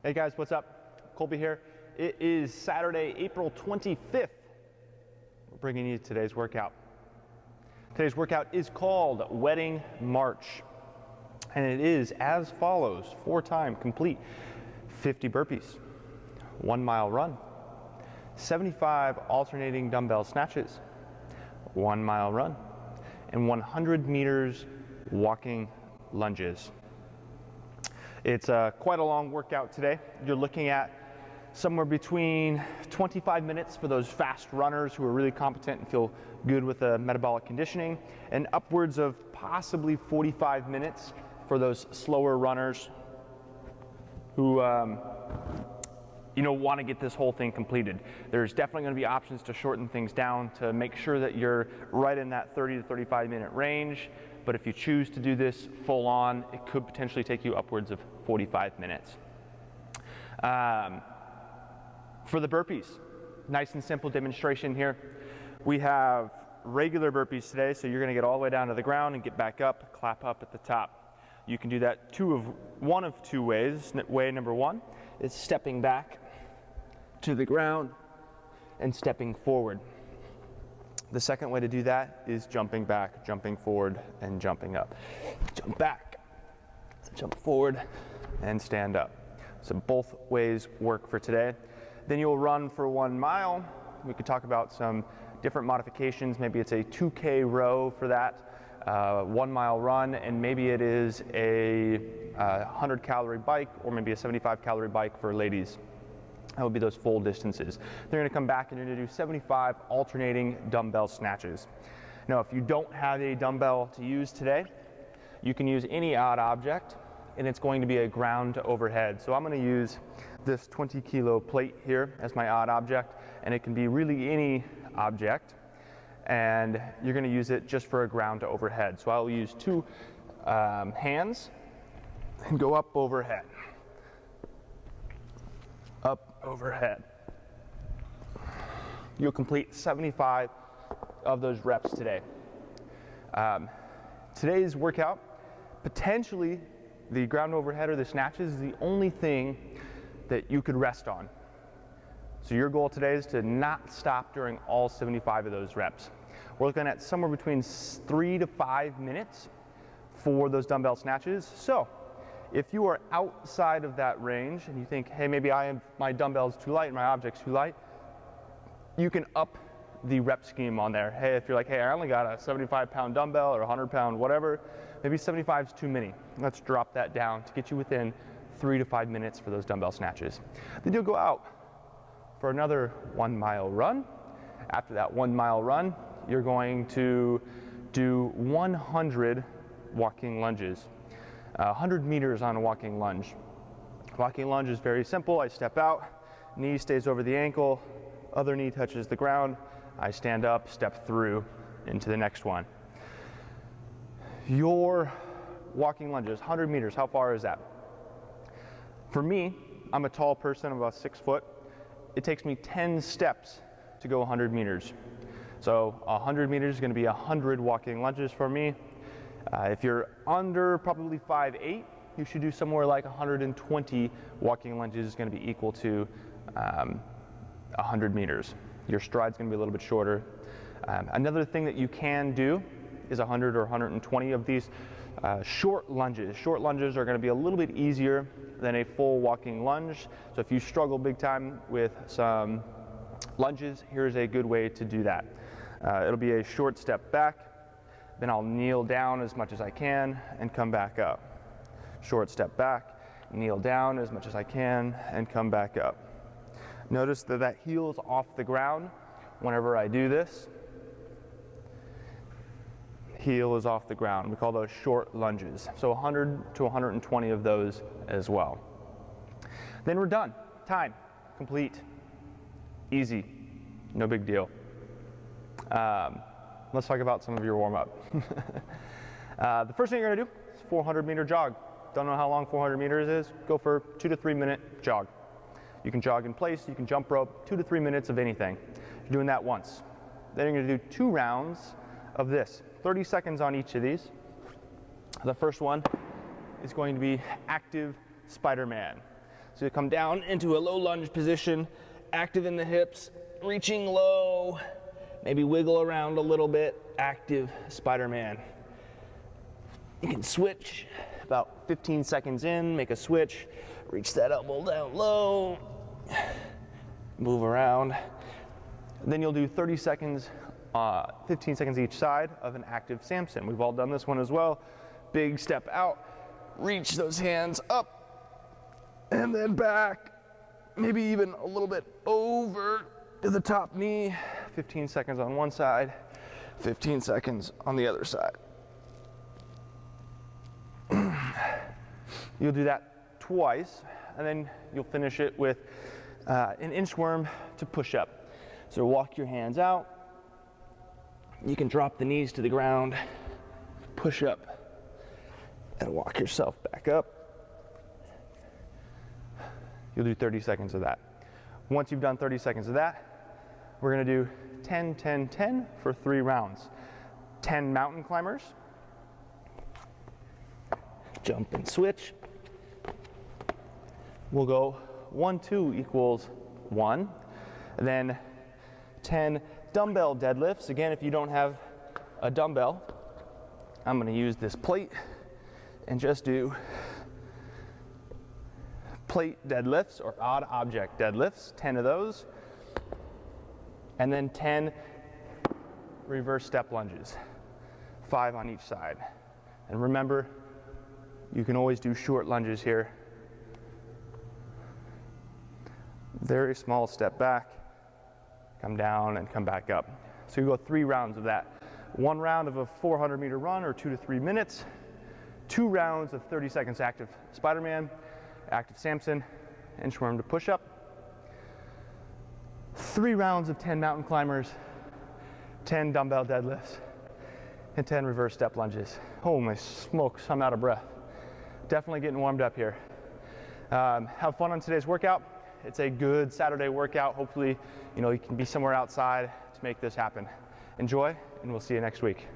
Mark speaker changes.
Speaker 1: Hey guys, what's up? Colby here. It is Saturday, April 25th. We're bringing you today's workout. Today's workout is called Wedding March, and it is as follows: 4-time complete 50 burpees, 1 mile run, 75 alternating dumbbell snatches, 1 mile run, and 100 meters walking lunges. It's quite a long workout today. You're looking at somewhere between 25 minutes for those fast runners who are really competent and feel good with the metabolic conditioning, and upwards of possibly 45 minutes for those slower runners who want to get this whole thing completed. There's definitely going to be options to shorten things down to make sure that you're right in that 30 to 35 minute range. But if you choose to do this full on, it could potentially take you upwards of 45 minutes. For the burpees, nice and simple demonstration here. We have regular burpees today, so you're going to get all the way down to the ground and get back up, clap up at the top. You can do that one of two ways. Way number one is stepping back to the ground and stepping forward. The second way to do that is jumping back, jumping forward, and jumping up. Jump back, jump forward, and stand up. So both ways work for today. Then you'll run for 1 mile. We could talk about some different modifications. Maybe it's a 2K row for that, 1 mile run, and maybe it is a 100 calorie bike, or maybe a 75 calorie bike for ladies. That would be those full distances. They're going to come back and you're going to do 75 alternating dumbbell snatches. Now, if you don't have a dumbbell to use today, you can use any odd object, and it's going to be a ground to overhead. So I'm going to use this 20 kilo plate here as my odd object, and it can be really any object, and you're going to use it just for a ground to overhead. So I'll use two hands and go up overhead. Up overhead. You'll complete 75 of those reps today. Today's workout, potentially the ground overhead or the snatches is the only thing that you could rest on. So your goal today is to not stop during all 75 of those reps. We're looking at somewhere between 3 to 5 minutes for those dumbbell snatches. So if you are outside of that range and you think, hey, maybe my dumbbell's too light, my object's too light, you can up the rep scheme on there. Hey, if you're like, hey, I only got a 75-pound dumbbell or 100-pound whatever, maybe 75 is too many. Let's drop that down to get you within 3 to 5 minutes for those dumbbell snatches. Then you'll go out for another 1 mile run. After that 1 mile run, you're going to do 100 walking lunges. 100 meters on a walking lunge. Walking lunge is very simple. I step out, knee stays over the ankle, other knee touches the ground. I stand up, step through into the next one. Your walking lunges, 100 meters, how far is that? For me, I'm a tall person, I'm about 6 foot. It takes me 10 steps to go 100 meters. So 100 meters is going to be 100 walking lunges for me. If you're under probably 5'8", you should do somewhere like 120 walking lunges is going to be equal to 100 meters. Your stride's going to be a little bit shorter. Another thing that you can do is 100 or 120 of these short lunges. Short lunges are going to be a little bit easier than a full walking lunge. So if you struggle big time with some lunges, here's a good way to do that. It'll be a short step back. Then I'll kneel down as much as I can and come back up. Short step back, kneel down as much as I can and come back up. Notice that that heel's off the ground whenever I do this. Heel is off the ground. We call those short lunges. So 100 to 120 of those as well. Then we're done. Time, complete, easy, no big deal. Let's talk about some of your warm-up. The first thing you're going to do is 400 meter jog. Don't know how long 400 meters is? Go for 2 to 3 minute jog. You can jog in place, you can jump rope, 2 to 3 minutes of anything. You're doing that once. Then you're going to do 2 rounds of this, 30 seconds on each of these. The first one is going to be active Spider-Man. So So come down into a low lunge position, active in the hips, reaching low, maybe wiggle around a little bit, active Spider-Man. You can switch about 15 seconds in, make a switch, reach that elbow down low, move around. Then you'll do 30 seconds, 15 seconds each side of an active Samson. We've all done this one as well. Big step out, reach those hands up, and then back, maybe even a little bit over to the top knee. 15 seconds on one side, 15 seconds on the other side. You'll do that twice, and then you'll finish it with an inchworm to push up. So walk your hands out. You can drop the knees to the ground, push up, and walk yourself back up. You'll do 30 seconds of that. Once you've done 30 seconds of that, we're gonna do 10, 10, 10 for 3 rounds. 10 mountain climbers, jump and switch. We'll go 1, 2 equals 1. And then 10 dumbbell deadlifts. Again, if you don't have a dumbbell, I'm gonna use this plate and just do plate deadlifts or odd object deadlifts, 10 of those. And then 10 reverse step lunges, 5 on each side. And remember, you can always do short lunges here. Very small step back, come down and come back up. So you go 3 rounds of that. 1 round of a 400-meter run or 2 to 3 minutes. 2 rounds of 30 seconds active Spider-Man, active Samson, inchworm to push up. 3 rounds of 10 mountain climbers, 10 dumbbell deadlifts, and 10 reverse step lunges. Oh my smokes, I'm out of breath. Definitely getting warmed up here. Have fun on today's workout. It's a good Saturday workout. Hopefully, you can be somewhere outside to make this happen. Enjoy, and we'll see you next week.